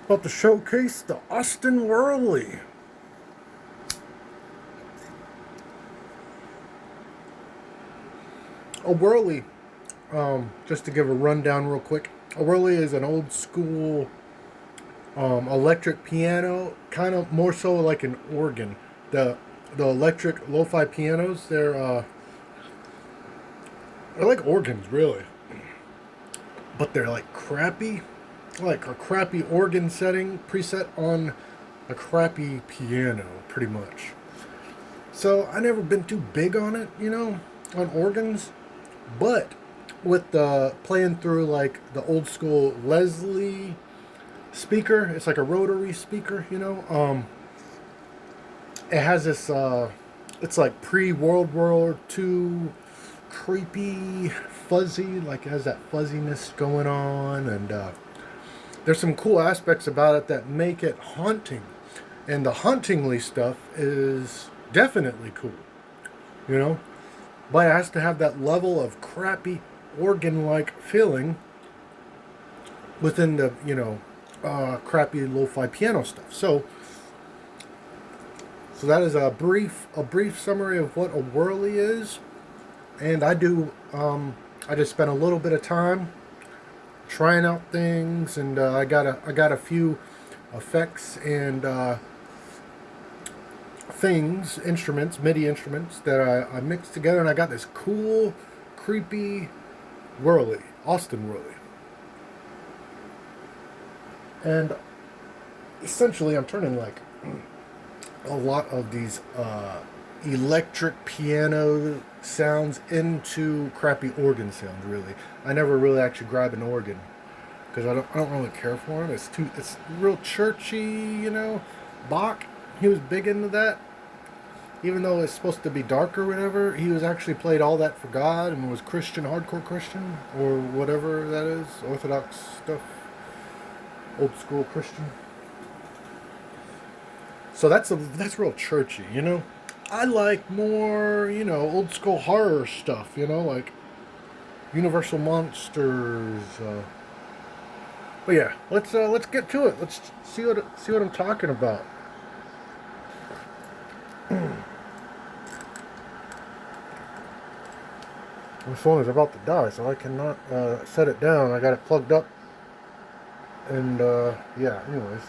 About to showcase the Auston Worley. A Worley, just to give a rundown real quick. A Worley is an old school electric piano, kind of more so like an organ. The electric lo-fi pianos, they're like organs really, but they're like crappy, like a crappy organ setting preset on a crappy piano, pretty much. So I never been too big on it, on organs, but with the playing through like the old school Leslie speaker, it's like a rotary speaker. It has this it's like pre-World War II, creepy, fuzzy, like it has that fuzziness going on, and there's some cool aspects about it that make it haunting. And the hauntingly stuff is definitely cool, you know? But it has to have that level of crappy organ-like feeling within the, crappy lo-fi piano stuff. So that is a brief summary of what a Worley is. And I just spent a little bit of time trying out things, and I got a few effects and instruments, Midi instruments that I mixed together, and I got this cool, creepy Worley, Auston Worley. And essentially, I'm turning like a lot of these electric piano sounds into crappy organ sounds. Really, I never really actually grab an organ because I don't really care for them. It's real churchy. Bach, he was big into that. Even though it's supposed to be dark or whatever, he was actually played all that for God and was Christian, hardcore Christian, or whatever that is, Orthodox stuff, old school Christian. So that's real churchy. I like more, old school horror stuff, like Universal Monsters. But yeah, let's get to it. Let's see what I'm talking about. My phone is about to die, so I cannot set it down. I got it plugged up, and yeah. Anyways,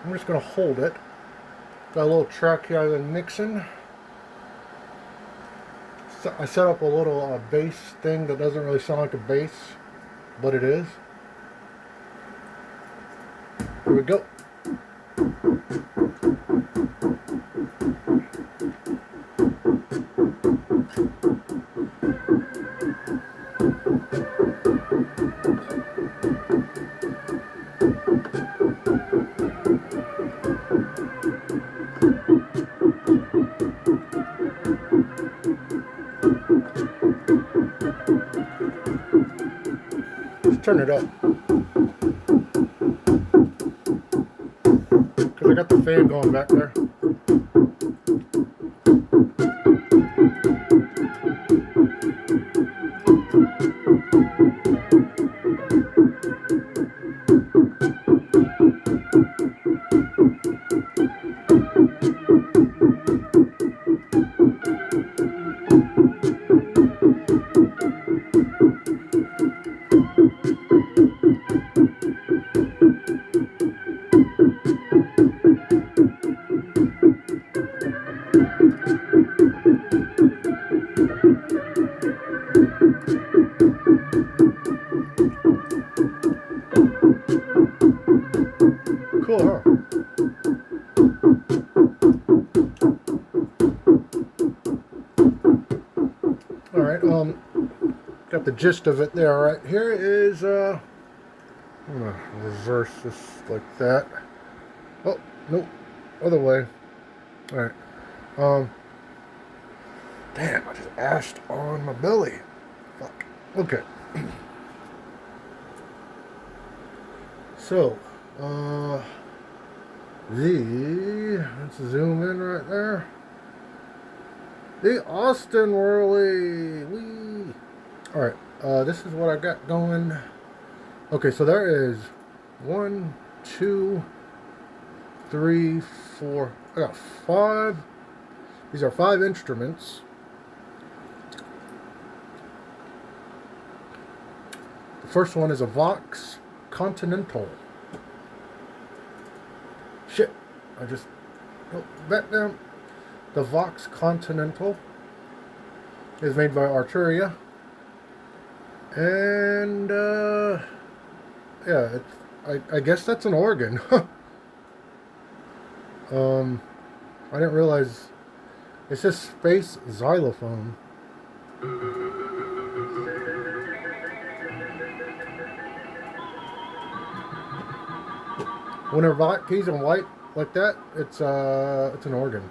I'm just gonna hold it. Got a little track here I've been mixing. So I set up a little bass thing that doesn't really sound like a bass, but it is. Here we go. Let's turn it up. Because I got the fan going back there. Cool, huh? Alright, got the gist of it there. Alright, here is, I'm gonna reverse this like that. Oh, nope, other way. Alright, damn, I just ashed on my belly. Fuck. Okay. So, let's zoom in right there. The Auston Worley. Whee! Alright, this is what I got going. Okay, so there is 1, 2, three, four. I got 5. These are 5 instruments. The first one is a Vox Continental. Shit. I just... Oh, back down. The Vox Continental is made by Arturia. And, yeah, I guess that's an organ. I didn't realize... It says space xylophone. When they're keys in white like that, it's an organ,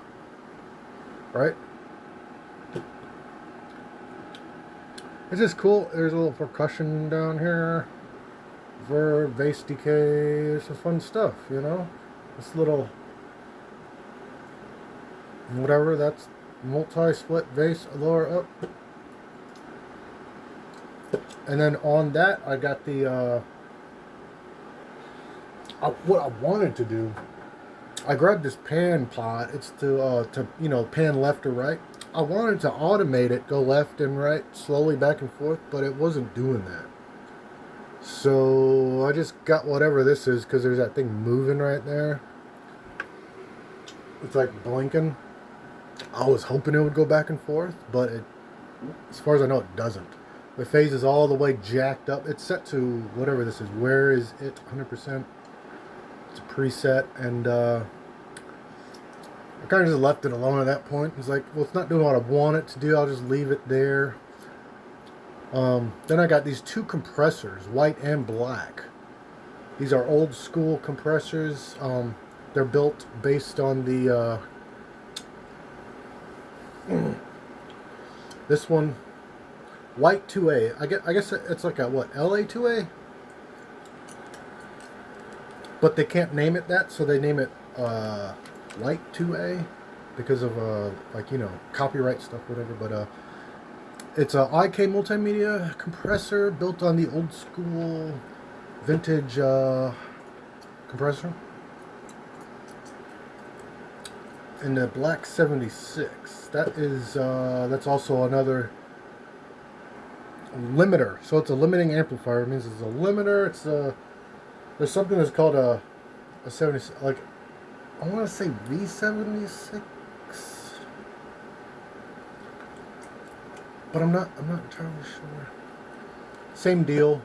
right? It's just cool. There's a little percussion down here, verb, bass decay, some fun stuff, you know. This little whatever, that's multi-split bass, lower up, and then on that I got the what I wanted to do. I grabbed this pan pot. It's to you know, pan left or right. I wanted to automate it, go left and right, slowly back and forth, but it wasn't doing that. So I just got whatever this is, because there's that thing moving right there. It's like blinking. I was hoping it would go back and forth, but it, as far as I know, it doesn't. The phase is all the way jacked up. It's set to whatever this is. Where is it? 100%. It's a preset, and I kind of just left it alone at that point. It's like, well, it's not doing what I want it to do. I'll just leave it there. Then I got these 2 compressors, white and black. These are old school compressors. They're built based on the this one, white 2A. I guess it's like a what, LA 2A? But they can't name it that, so they name it white 2A because of like, you know, copyright stuff, whatever. But it's a IK multimedia compressor built on the old school vintage compressor. And the black 76. That is that's also another limiter. So it's a limiting amplifier. It means it's a limiter. It's there's something that's called a 76, like I want to say V76, but I'm not entirely sure. Same deal,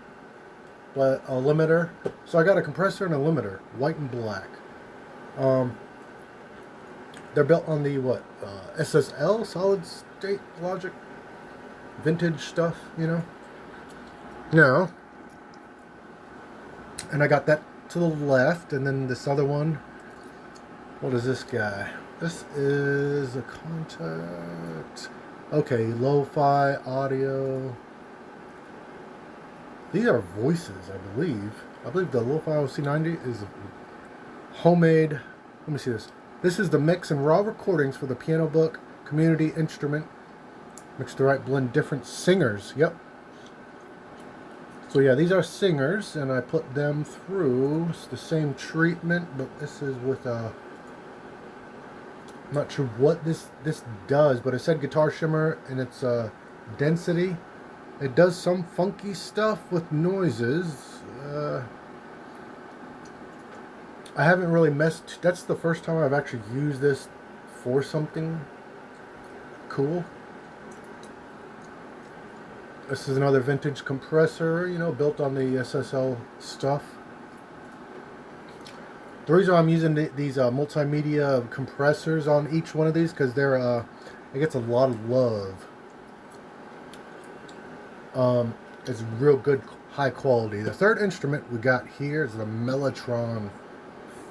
but a limiter. So I got a compressor and a limiter, white and black. They're built on the what, SSL, solid state logic, vintage stuff, you know. Yeah. And I got that to the left, and then this other one. What is this guy? This is a contact. Okay, lo-fi audio. These are voices, I believe. I believe the lo-fi OC90 is homemade. Let me see this. This is the mix and raw recordings for the piano book, community instrument. Mix the right blend different singers. Yep. So yeah, these are singers, and I put them through the same treatment, but this is with I'm not sure what this does, but it said guitar shimmer, and it's density. It does some funky stuff with noises. I haven't really messed. That's the first time I've actually used this for something cool. This is another vintage compressor, you know, built on the SSL stuff. The reason I'm using these multimedia compressors on each one of these, because they're it gets a lot of love. It's real good, high quality. The third instrument we got here is the Mellotron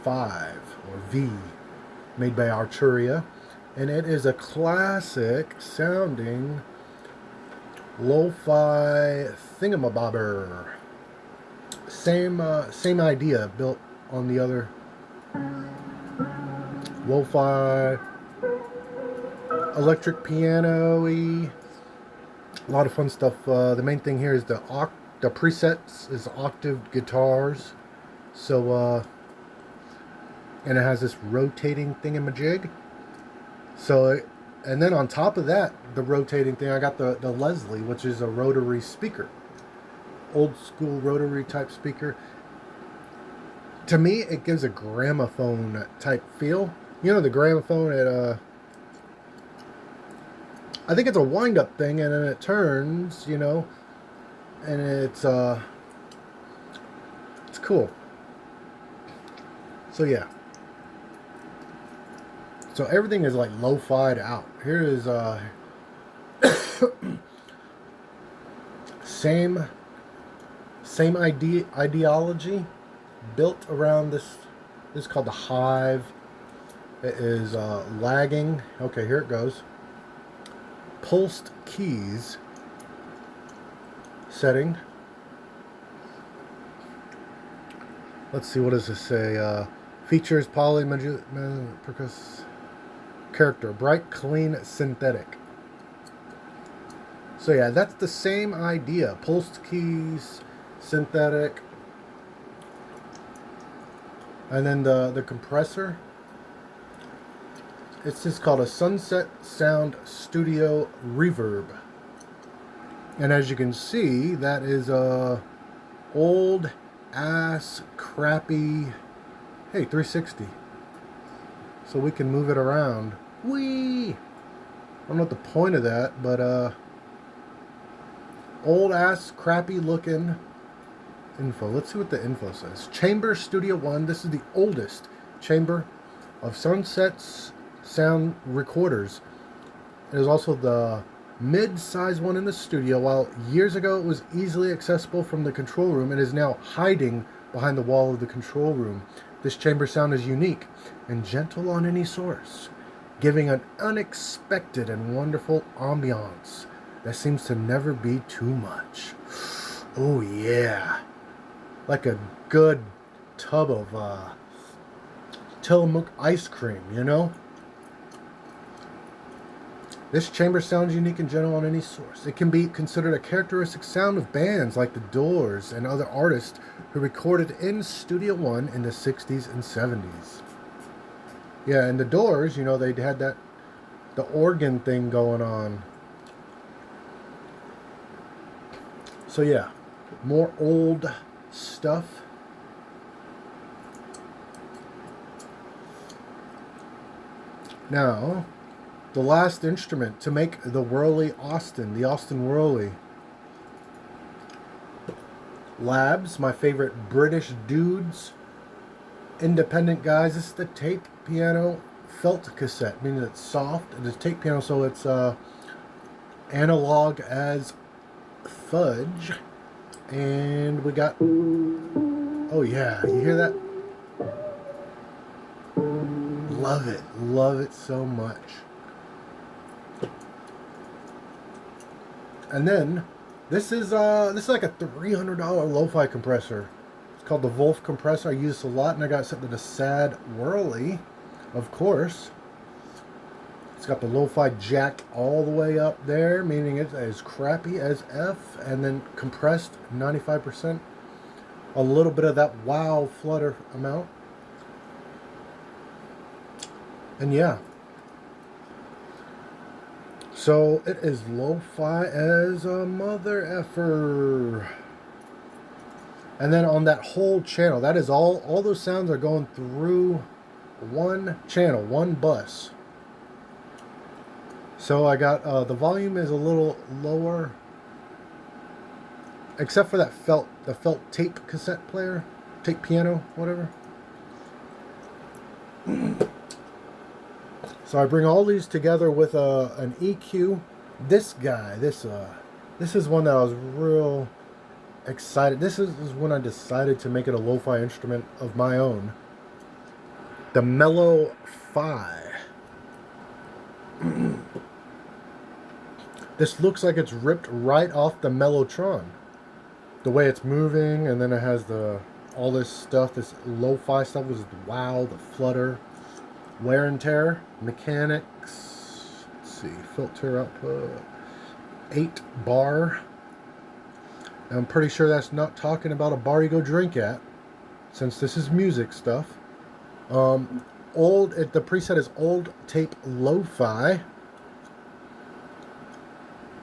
5 or V, made by Arturia, and it is a classic sounding lo-fi thingamabobber. Same idea, built on the other lo-fi electric piano-y. A lot of fun stuff. The main thing here is the presets is octave guitars. So and it has this rotating thingamajig. So, and then on top of that, the rotating thing, I got the Leslie, which is a rotary speaker. Old school rotary type speaker. To me, it gives a gramophone type feel. You know, the gramophone, I think it's a wind-up thing, and then it turns, you know, and it's cool. So yeah. So everything is like lo-fi'd out. Here is same ideology built around this. This is called the Hive. It is lagging. Okay, here it goes. Pulsed keys setting. Let's see, what does this say? Features percuss character, bright, clean, synthetic. So yeah, that's the same idea. Pulsed keys, synthetic, and then the compressor. It's just called a Sunset Sound Studio Reverb. And as you can see, that is a old ass crappy, hey, 360. So we can move it around. Whee! I don't know what the point of that, but old ass crappy looking info. Let's see what the info says. Chamber Studio 1. This is the oldest chamber of Sunset's sound recorders. It is also the mid-size one in the studio. While years ago it was easily accessible from the control room, it is now hiding behind the wall of the control room. This chamber sound is unique and gentle on any source, giving an unexpected and wonderful ambiance that seems to never be too much. Oh yeah, like a good tub of Tillamook ice cream, you know? This chamber sounds unique and gentle on any source. It can be considered a characteristic sound of bands like The Doors and other artists who recorded in Studio One in the 60s and 70s. Yeah, and The Doors, you know, they had the organ thing going on. So yeah, more old stuff. Now, the last instrument to make the Worley Auston, the Auston Worley. Labs, my favorite British dudes, independent guys. This is the tape piano felt cassette, meaning it's soft. It is tape piano, so it's analog as fudge. And we got, oh yeah, you hear that? Love it so much. And then this is like a $300 lo-fi compressor. It's called the Wolf compressor. I use this a lot, and I got something to the sad Worley, of course. It's got the lo-fi jack all the way up there, meaning it's as crappy as F, and then compressed 95%. A little bit of that wow flutter amount. And yeah. So it is lo-fi as a mother effer. And then on that whole channel, that is all those sounds are going through one channel, one bus. So I got, the volume is a little lower, except for that the felt tape cassette player, tape piano, whatever. So I bring all these together with an EQ. This guy, this is one that I was real excited. This is when I decided to make it a lo-fi instrument of my own. The Mello-Fi. This looks like it's ripped right off the mellotron. The way it's moving, and then it has all this stuff, this lo-fi stuff was wow, the flutter. Wear and tear, mechanics, let's see, filter output, 8 bar. I'm pretty sure that's not talking about a bar you go drink at, since this is music stuff. The preset is old tape lo-fi.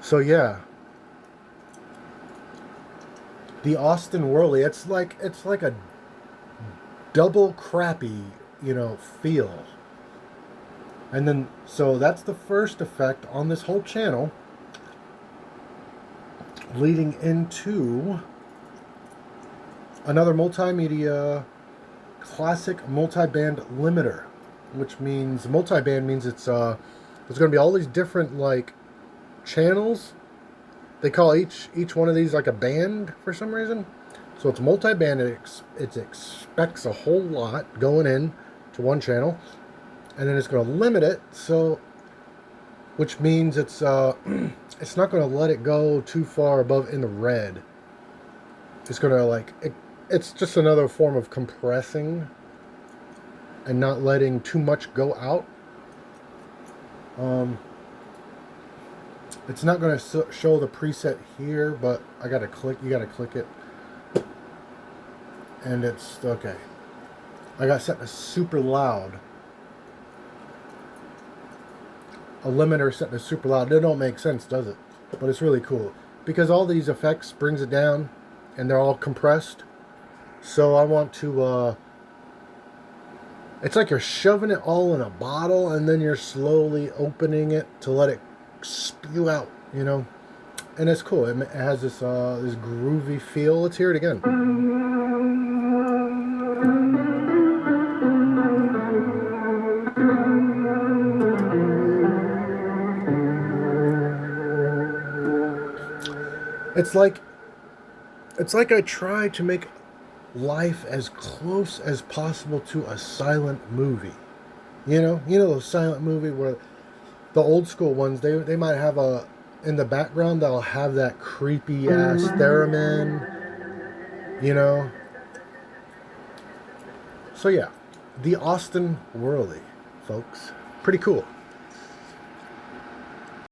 So yeah, the Auston Worley. It's like a double crappy, feel. And then so that's the first effect on this whole channel, leading into another multimedia classic multi-band limiter, which means multi-band means it's there's going to be all these different like channels. They call each one of these like a band for some reason. So it's multi-band. It expects a whole lot going in to one channel, and then it's going to limit it. So, which means it's it's not going to let it go too far above in the red. It's going to it's just another form of compressing and not letting too much go out. It's not going to show the preset here, but you got to click it. And it's okay. I got set to super loud. A limiter set to super loud. That don't make sense, does it? But it's really cool because all these effects brings it down, and they're all compressed. So I want to. It's like you're shoving it all in a bottle, and then you're slowly opening it to let it spew out. And it's cool. It has this this groovy feel. Let's hear it again. It's like I try to make life as close as possible to a silent movie. Those silent movie where the old school ones, they might have in the background they'll have that creepy ass theremin. So yeah, the Auston Worley, folks, pretty cool.